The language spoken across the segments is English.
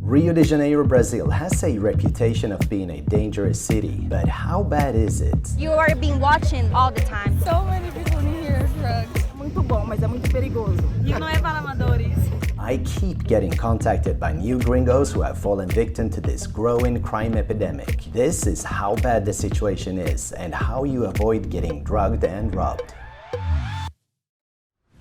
Rio de Janeiro, Brazil has a reputation of being a dangerous city, but how bad is it? You are being watching all the time. So many people in here drugs. Muito bom, mas é muito perigoso. E não é para amadores. I keep getting contacted by new gringos who have fallen victim to this growing crime epidemic. This is how bad the situation is and how you avoid getting drugged and robbed.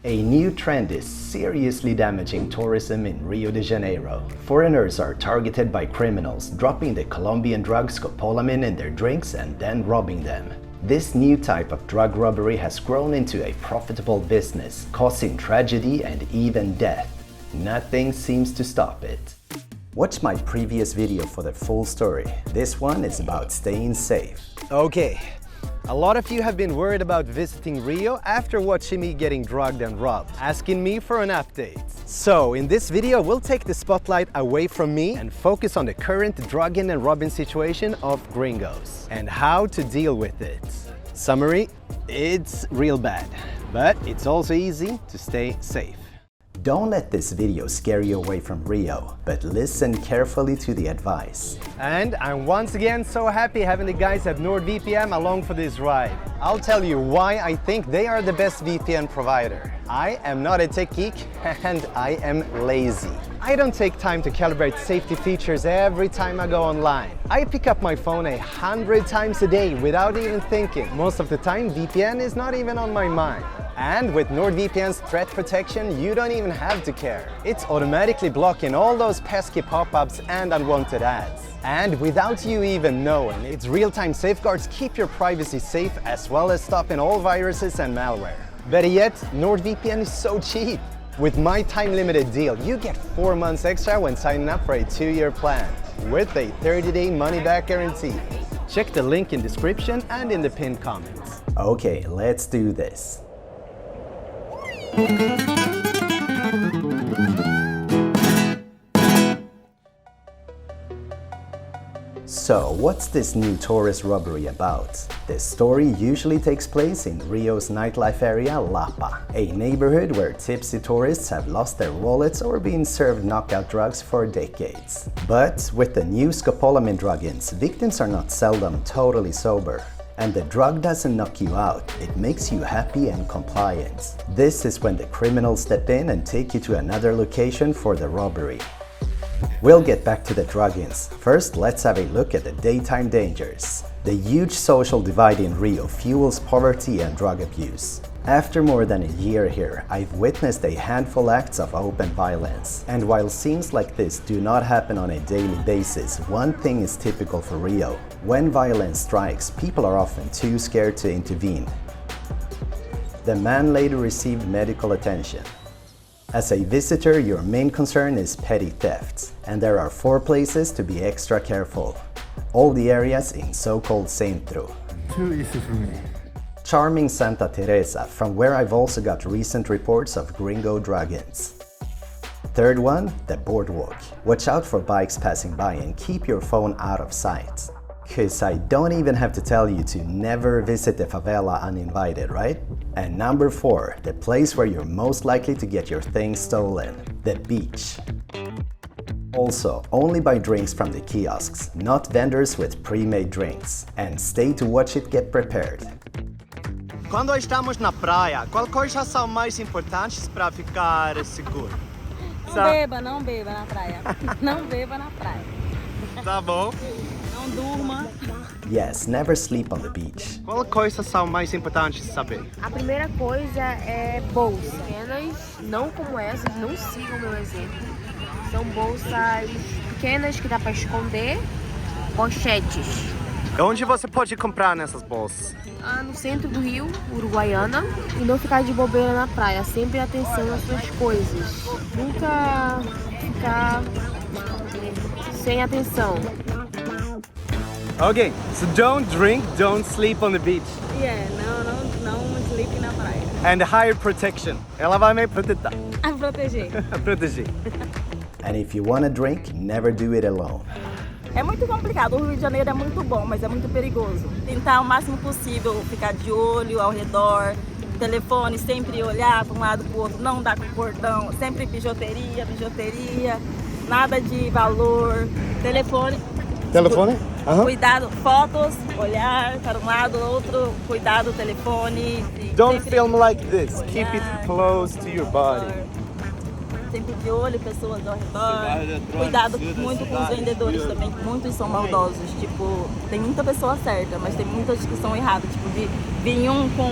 A new trend is seriously damaging tourism in Rio de Janeiro. Foreigners are targeted by criminals, dropping the Colombian drug Scopolamine in their drinks and then robbing them. This new type of drug robbery has grown into a profitable business, causing tragedy and even death. Nothing seems to stop it. Watch my previous video for the full story. This one is about staying safe. Okay, a lot of you have been worried about visiting Rio after watching me getting drugged and robbed, asking me for an update. So in this video, we'll take the spotlight away from me and focus on the current drugging and robbing situation of Gringos and how to deal with it. Summary, it's real bad, but it's also easy to stay safe. Don't let this video scare you away from Rio, but listen carefully to the advice. And I'm once again so happy having the guys at NordVPN along for this ride. I'll tell you why I think they are the best VPN provider. I am not a tech geek and I am lazy. I don't take time to calibrate safety features every time I go online. I pick up my phone 100 times a day without even thinking. Most of the time, VPN is not even on my mind. And with NordVPN's threat protection, you don't even have to care. It's automatically blocking all those pesky pop-ups and unwanted ads. And without you even knowing, its real-time safeguards keep your privacy safe as well as stopping all viruses and malware. Better yet, NordVPN is so cheap. With my time-limited deal, you get 4 months extra when signing up for a 2-year plan with a 30-day money-back guarantee. Check the link in description and in the pinned comments. Okay, let's do this. So, what's this new tourist robbery about? This story usually takes place in Rio's nightlife area, Lapa, a neighborhood where tipsy tourists have lost their wallets or been served knockout drugs for decades. But with the new Scopolamine drug-ins, victims are not seldom totally sober. And the drug doesn't knock you out, it makes you happy and compliant. This is when the criminals step in and take you to another location for the robbery. We'll get back to the drug-ins. First, let's have a look at the daytime dangers. The huge social divide in Rio fuels poverty and drug abuse. After more than a year here, I've witnessed a handful acts of open violence. And while scenes like this do not happen on a daily basis, one thing is typical for Rio. When violence strikes, people are often too scared to intervene. The man later received medical attention. As a visitor, your main concern is petty theft, and there are 4 places to be extra careful. All the areas in so-called Centro. Too easy for me. Charming Santa Teresa, from where I've also got recent reports of gringo drug-ins. Third one, the boardwalk. Watch out for bikes passing by and keep your phone out of sight. Cause I don't even have to tell you to never visit the favela uninvited, right? And number 4, the place where you're most likely to get your things stolen, the beach. Also, only buy drinks from the kiosks, not vendors with pre-made drinks. And stay to watch it get prepared. Quando estamos na praia, qual coisa são mais importantes para ficar seguro? Não beba na praia. Não beba na praia. Tá bom. Não durma. Yes, never sleep on the beach. Qual coisa são mais importantes de saber? A primeira coisa é bolsa. Pequenas, não como essas, não sigam o meu exemplo. São bolsas pequenas que dá para esconder, pochetes. Onde você pode comprar nessas bolsas? No centro do Rio, Uruguaiana, e não ficar de bobeira na praia. Sempre atenção às suas coisas. Nunca ficar sem atenção. Okay, so don't drink, don't sleep on the beach. Yeah, não sleep na praia. And higher protection. Ela vai me proteger. A proteger. Proteger. And if you want a drink, never do it alone. É muito complicado, o Rio de Janeiro é muito bom, mas é muito perigoso. Tentar o máximo possível ficar de olho ao redor, telefone, sempre olhar para um lado para o outro, não dar com o cordão, sempre bijuteria, nada de valor, telefone. Telefone? Cuidado, fotos, olhar para um lado, outro, cuidado, telefone. Don't film like this. Keep it close to your body. Sempre de olho, pessoas ao redor. Cuidado muito com os vendedores também, muitos são maldosos. Tipo, tem muita pessoa certa, mas tem muitas que são erradas. Tipo, de vir um com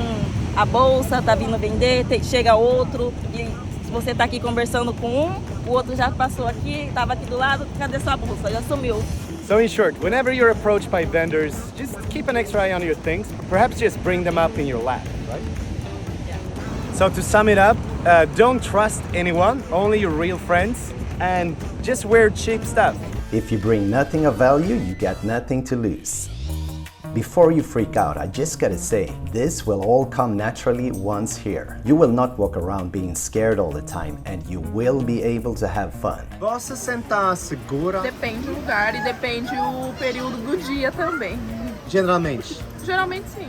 a bolsa, tá vindo vender, chega outro, e se você tá aqui conversando com um, o outro já passou aqui, tava aqui do lado, cadê sua bolsa? Já sumiu. So in short, whenever you're approached by vendors, just keep an extra eye on your things. Perhaps just bring them up in your lap, right? So to sum it up, don't trust anyone, only your real friends, and just wear cheap stuff. If you bring nothing of value, you got nothing to lose. Before you freak out, I just gotta say, this will all come naturally once here. You will not walk around being scared all the time, and you will be able to have fun. Você sentar segura? Depende do lugar e depende o período do dia também. Generalmente. Geralmente sim.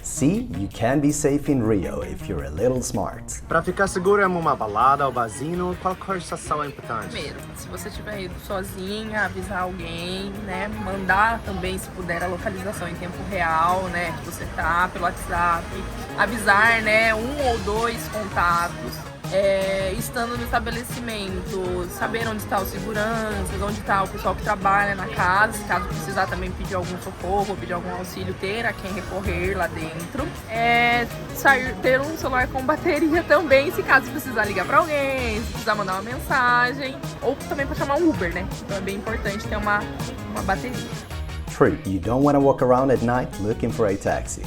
See, you can be safe in Rio if you're a little smart. Para ficar seguro em uma balada ou barzinho, qual conversação é importante? Primeiro, se você estiver indo sozinha, avisar alguém, né? Mandar também, se puder, a localização em tempo real, né? Que você tá pelo WhatsApp. Avisar, né? 1 ou 2 contatos. Estando no estabelecimento, saber onde está os seguranças, onde está o pessoal que trabalha na casa, se caso precisar também pedir algum socorro, pedir algum auxílio, ter a quem recorrer lá dentro. Ter um celular com bateria também, se caso precisar ligar para alguém, se precisar mandar uma mensagem, ou também para chamar um Uber, né? Então é bem importante ter uma bateria. True, you don't want to walk around at night looking for a taxi.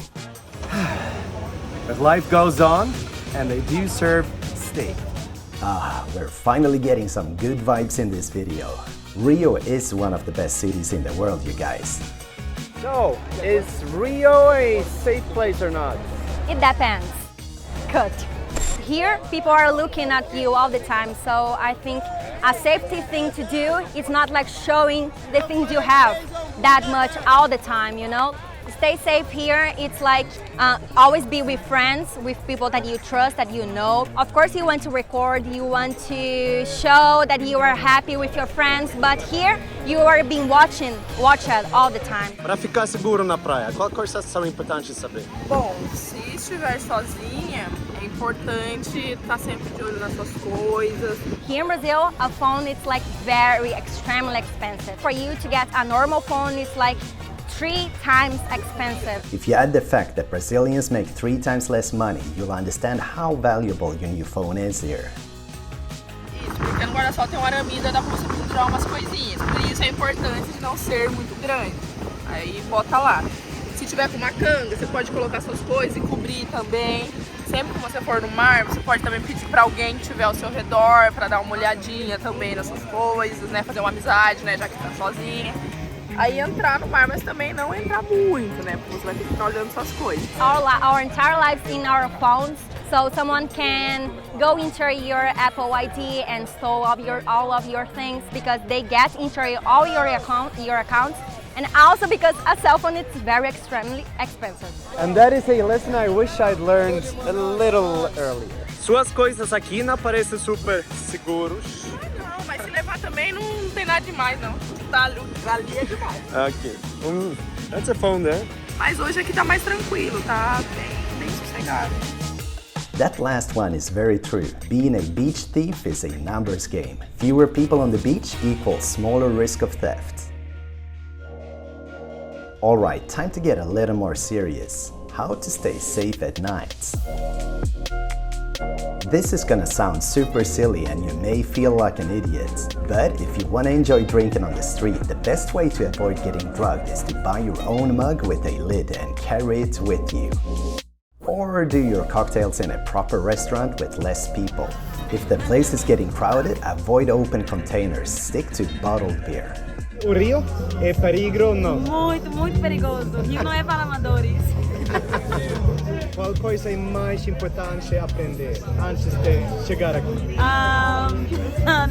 But life goes on, and they do serve steak. We're finally getting some good vibes in this video. Rio is one of the best cities in the world, you guys. So, is Rio a safe place or not? It depends. Cut. Here, people are looking at you all the time, so I think a safety thing to do is not like showing the things you have that much all the time, you know? Stay safe here. It's like always be with friends, with people that you trust, that you know. Of course, you want to record, you want to show that you are happy with your friends, but here you are being watched all the time. Para ficar seguro na praia, qual conversação é importante saber? Bom, se estiver sozinha, é importante estar sempre de olho nas suas coisas. Here in Brazil, a phone is like very extremely expensive. For you to get a normal phone, it's like 3 times expensive. If you add the fact that Brazilians make 3 times less money, you'll understand how valuable your new phone is here. Isso, porque no guarda-sol tem um arame, dá pra você pendurar umas coisinhas. Por isso é importante de não ser muito grande. Aí bota lá. Se tiver com uma canga, você pode colocar suas coisas e cobrir também. Sempre que você for no mar, você pode também pedir para alguém que estiver ao seu redor para dar uma olhadinha também nas suas coisas, né? Fazer uma amizade, né? Já que tá sozinha. Aí entrar no mar, mas também não entrar muito, né? Porque você vai ter que ficar olhando suas coisas. Our entire lives in our phones, so someone can go into your Apple ID and store all of your things because they get into all your accounts, and also because a cell phone is very extremely expensive. And that is a lesson I wish I'd learned a little earlier. Suas coisas aqui não parecem super seguros. Não, mas se levar também não tem nada demais, não. Ali é demais. Okay. That's a phone there. Mas hoje aqui tá mais tranquilo, tá bem sossegado. That last one is very true. Being a beach thief is a numbers game. Fewer people on the beach equals smaller risk of theft. Alright, time to get a little more serious. How to stay safe at night. This is gonna sound super silly and you may feel like an idiot, but if you wanna enjoy drinking on the street, the best way to avoid getting drugged is to buy your own mug with a lid and carry it with you. Or do your cocktails in a proper restaurant with less people. If the place is getting crowded, avoid open containers, stick to bottled beer. O Rio é perigo não? Muito, muito perigoso. Rio não é para amadores. Qual coisa é mais importante aprender antes de chegar aqui?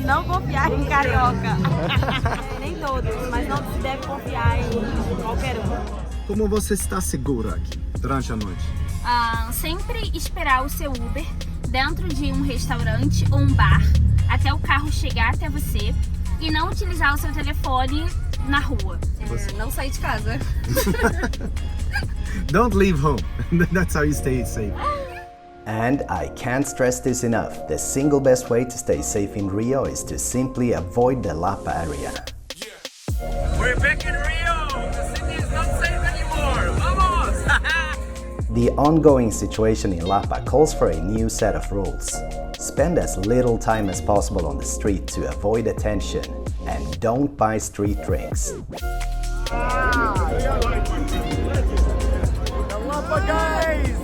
Não confiar em carioca. Nem todos, mas não se deve confiar em qualquer um. Como você está seguro aqui durante a noite? Sempre esperar o seu Uber dentro de um restaurante ou um bar até o carro chegar até você e não utilizar o seu telefone na rua. Não sair de casa. Don't leave home. That's how you stay safe. And I can't stress this enough, the single best way to stay safe in Rio is to simply avoid the Lapa area. We're back in Rio! The city is not safe anymore! Vamos! The ongoing situation in Lapa calls for a new set of rules. Spend as little time as possible on the street to avoid attention, and don't buy street drinks. Lapa guys!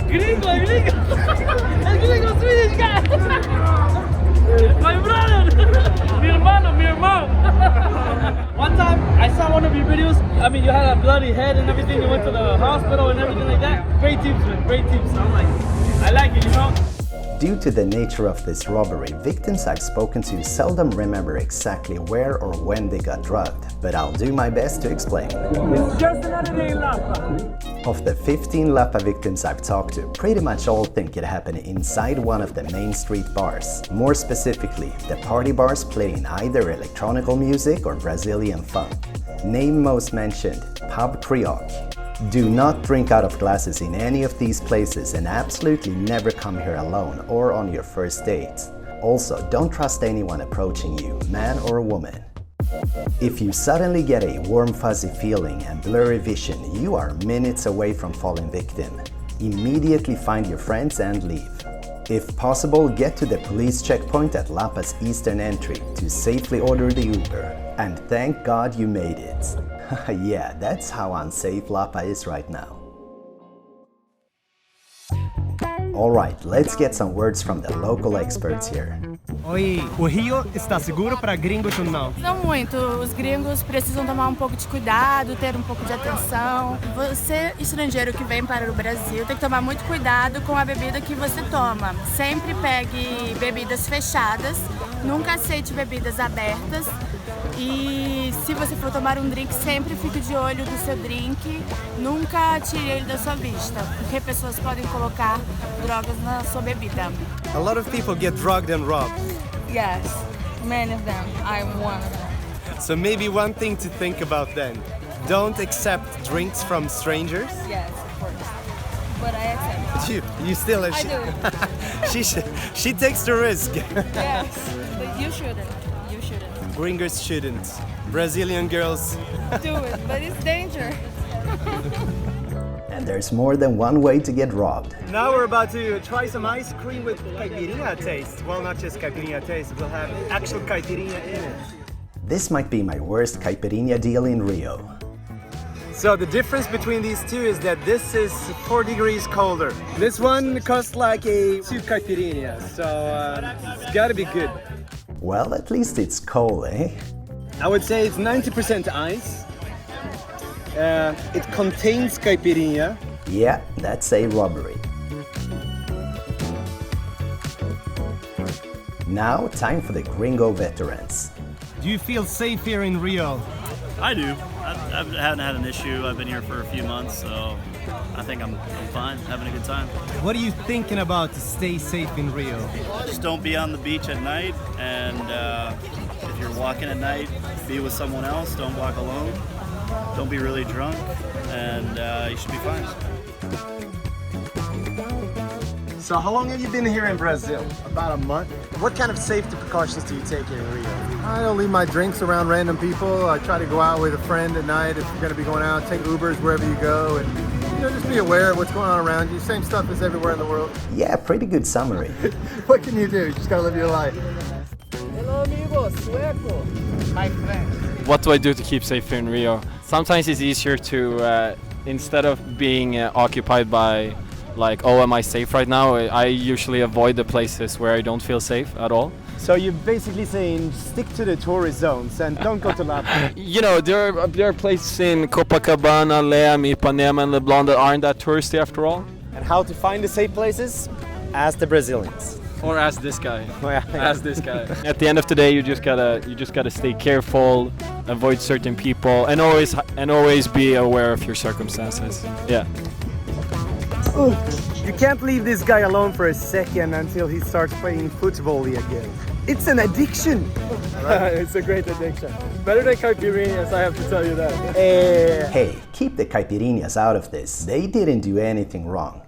Gringos! Gringos Swedish guy! My brother! Mi hermano! One time I saw one of your videos. I mean, you had a bloody head and everything. You went to the hospital and everything like that. Great tips, man. Great tips. I'm like, I like it, you know? Due to the nature of this robbery, victims I've spoken to seldom remember exactly where or when they got drugged, but I'll do my best to explain. It's just another day in Lapa. Of the 15 Lapa victims I've talked to, pretty much all think it happened inside one of the main street bars. More specifically, the party bars playing either electronical music or Brazilian funk. Name most mentioned, Pub Creole. Do not drink out of glasses in any of these places and absolutely never come here alone or on your first date. Also, don't trust anyone approaching you, man or woman. If you suddenly get a warm fuzzy feeling and blurry vision, you are minutes away from falling victim. Immediately find your friends and leave. If possible, get to the police checkpoint at Lapa's eastern entry to safely order the Uber. And thank God you made it. Yeah, that's how unsafe Lapa is right now. Alright, let's get some words from the local experts here. Oi, o Rio está seguro para gringos ou não? Não muito. Os gringos precisam tomar um pouco de cuidado, ter um pouco de atenção. Você, estrangeiro que vem para o Brasil, tem que tomar muito cuidado com a bebida que você toma. Sempre pegue bebidas fechadas, nunca aceite bebidas abertas. E se você for tomar um drink, sempre fique de olho do seu drink, nunca tire ele da sua vista, porque pessoas podem colocar drogas na sua bebida. A lot of people get drugged and robbed. Yes, many of them. I'm one of them. So maybe one thing to think about then, don't accept drinks from strangers. Yes, of course. But I accept it. You still I do. she takes the risk. Yes, but you shouldn't. You shouldn't. Gringos shouldn't. Brazilian girls Do it, but it's danger. And there's more than one way to get robbed. Now we're about to try some ice cream with caipirinha taste. Well, not just caipirinha taste, we'll have actual caipirinha in it. This might be my worst caipirinha deal in Rio. So the difference between these two is that this is 4 degrees colder. This one costs like 2 caipirinhas, so it's gotta be good. Well, at least it's cold, eh? I would say it's 90% ice. It contains caipirinha. Yeah, that's a robbery. Now, time for the Gringo veterans. Do you feel safe here in Rio? I do. I haven't had an issue. I've been here for a few months, so I think I'm fine, having a good time. What are you thinking about to stay safe in Rio? Just don't be on the beach at night, and if you're walking at night, be with someone else. Don't walk alone. Don't be really drunk, and you should be fine. So how long have you been here in Brazil? About a month. What kind of safety precautions do you take here in Rio? I don't leave my drinks around random people. I try to go out with a friend at night if you're going to be going out. Take Ubers wherever you go, and just be aware of what's going on around you. Same stuff as everywhere in the world. Yeah, pretty good summary. What can you do? You just got to live your life. Hello, amigos. Sueco. My friend. What do I do to keep safe here in Rio? Sometimes it's easier to, instead of being occupied by like, oh, am I safe right now? I usually avoid the places where I don't feel safe at all. So you're basically saying stick to the tourist zones and don't go to Lapa. You know, there are places in Copacabana, Lapa, Ipanema and Leblon that aren't that touristy after all. And how to find the safe places? Ask the Brazilians. Or ask this guy. Ask this guy. At the end of the day, you just gotta stay careful, avoid certain people, and always be aware of your circumstances. Yeah. Ooh. You can't leave this guy alone for a second until he starts playing football again. It's an addiction. It's a great addiction. Better than caipirinhas, I have to tell you that. Hey, keep the caipirinhas out of this. They didn't do anything wrong.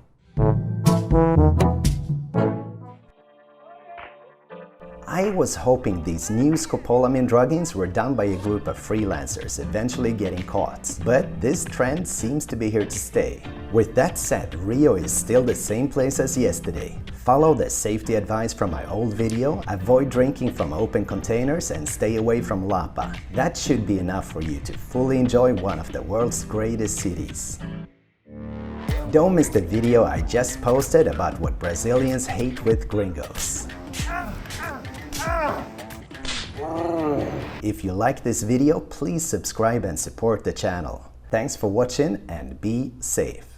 I was hoping these new Scopolamine druggings were done by a group of freelancers eventually getting caught, but this trend seems to be here to stay. With that said, Rio is still the same place as yesterday. Follow the safety advice from my old video, avoid drinking from open containers and stay away from Lapa. That should be enough for you to fully enjoy one of the world's greatest cities. Don't miss the video I just posted about what Brazilians hate with Gringos. If you like this video, please subscribe and support the channel. Thanks for watching and be safe.